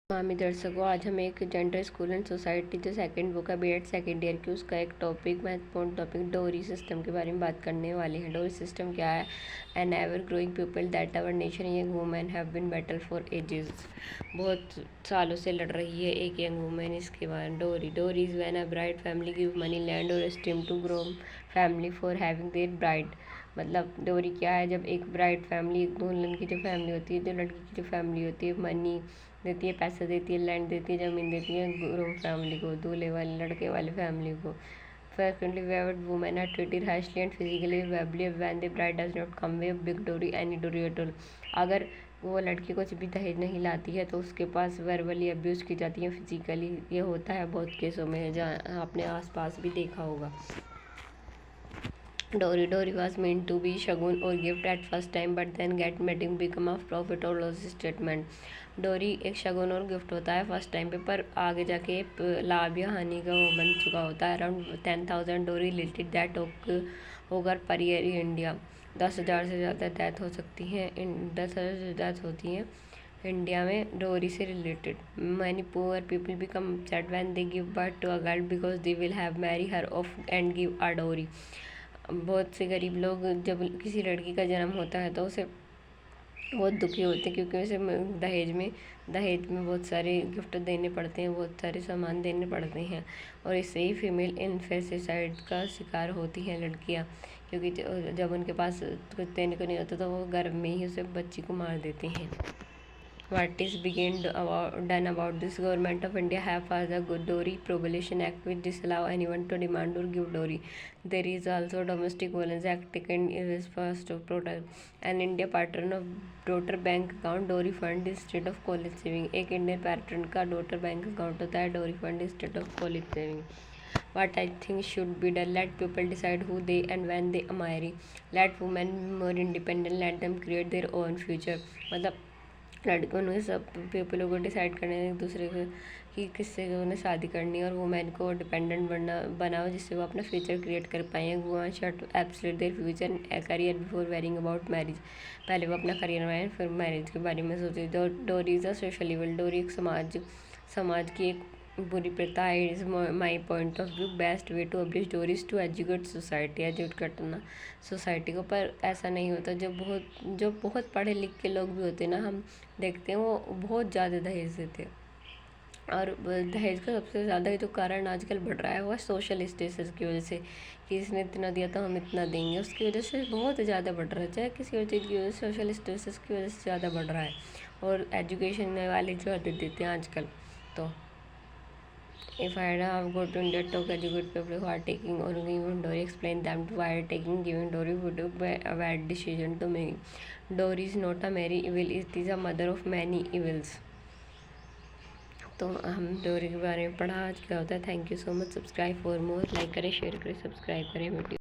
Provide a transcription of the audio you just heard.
मामी दर्शकों, आज हम एक जेंडर स्कूल एंड सोसाइटी जो सेकंड बुक है B.Ed सेकेंड ईयर की, उसका एक टॉपिक महत्वपूर्ण टॉपिक डोरी सिस्टम के बारे में बात करने वाले हैं। डोरी सिस्टम क्या है? An ever growing people that our nation young women have been battle for ages. बहुत सालों से लड़ रही है एक यंग वुमेन इसके बारे में। Dowry is when a bride family give money land और esteem to groom family for having their bride. मतलब डोरी क्या है? जब एक ब्राइड फैमिली, दुल्हन की जो फैमिली होती है, जो लड़की की जो फैमिली होती है, मनी देती है, पैसा देती है, लैंड देती है, ज़मीन देती है ग्रूम फैमिली को, दूल्हे वाले लड़के वाले फैमिली को। Frequently wayward women are treated harshly and physically verbally when the bride does not come with big dowry any dowry at all। अगर वो लड़की कुछ भी दहेज नहीं लाती है तो उसके पास वर्बली अब्यूज़ की जाती है, फिजिकली। ये होता है बहुत केसों में, जहाँ आपने आसपास भी देखा होगा। Dowry was meant to be shagun or gift at first time, but then getting become a profit or loss statement। डोरी एक शगुन और गिफ्ट होता है फर्स्ट टाइम पे, पर आगे जाके लाभ या हानि का वो बन चुका होता है। अराउंड 10,000 डोरी रिलेटेड दैट होकर पर ईयर इंडिया। 10,000 से ज़्यादा डेथ हो सकती हैं, 10,000 से डेथ होती हैं इंडिया में डोरी से related. Many poor people become upset when they give birth to a girl because they will have marry her off and give a dowry. बहुत से गरीब लोग जब किसी लड़की का जन्म होता है तो उसे बहुत दुखी होते हैं, क्योंकि उसे दहेज में बहुत सारे गिफ्ट देने पड़ते हैं, बहुत सारे सामान देने पड़ते हैं, और इससे ही फीमेल इन्फेसिसाइड का शिकार होती हैं लड़कियां, क्योंकि जब उनके पास कुछ देने को नहीं होता तो वो गर्भ में ही उसे बच्ची को मार देते हैं। What is done about this? Government of India have passed a good dowry prohibition act which disallow anyone to demand or give dowry. There is also Domestic Violence Act taken in response to protest. An India pattern of daughter bank account dowry fund instead of college saving। एक Indian pattern का daughter bank account होता है डोरी fund instead of college saving. What I think should be done: let people decide who they and when they marry, let women be more independent, let them create their own future। मतलब लड़कों ने सब पीपलों को decide करने एक दूसरे को कि किससे उन्हें शादी करनी है, और वुमेन को डिपेंडेंट बनाओ जिससे वो अपना फ्यूचर क्रिएट कर पाएँ। Women should absolute their future career before worrying about marriage. पहले वो अपना करियर बनाए फिर मैरिज के बारे में सोचे। डोरी इज़ अ सोशल इवल। डोरी एक समाज की एक बुरी प्रथा है। Is my point of view best way to abolish dowries to educate society, educate करना सोसाइटी को। पर ऐसा नहीं होता। जो बहुत पढ़े लिख के लोग भी होते हैं ना, हम देखते हैं वो बहुत ज़्यादा दहेज देते हैं, और दहेज का सबसे ज़्यादा जो कारण आजकल बढ़ रहा है वो सोशल स्टेटस की वजह से, कि इसने इतना दिया तो हम इतना देंगे, उसकी वजह से बहुत ज़्यादा बढ़ रहा है। चाहे किसी और चीज़ की वजह से, सोशल स्टेटस की वजह से ज़्यादा बढ़ रहा है, और एजुकेशन वाले जो देते हैं आजकल। तो if I have go to India talk educate people who are taking or giving dowry, explain them to why taking giving dowry would be a bad decision to make। Dowry is not a merry evil, it is a mother of many evils। तो हम डोरी के बारे में पढ़ा, आज क्या होता है। Thank you so much. Subscribe for more, like करें, शेयर करें, सब्सक्राइब करें वीडियो।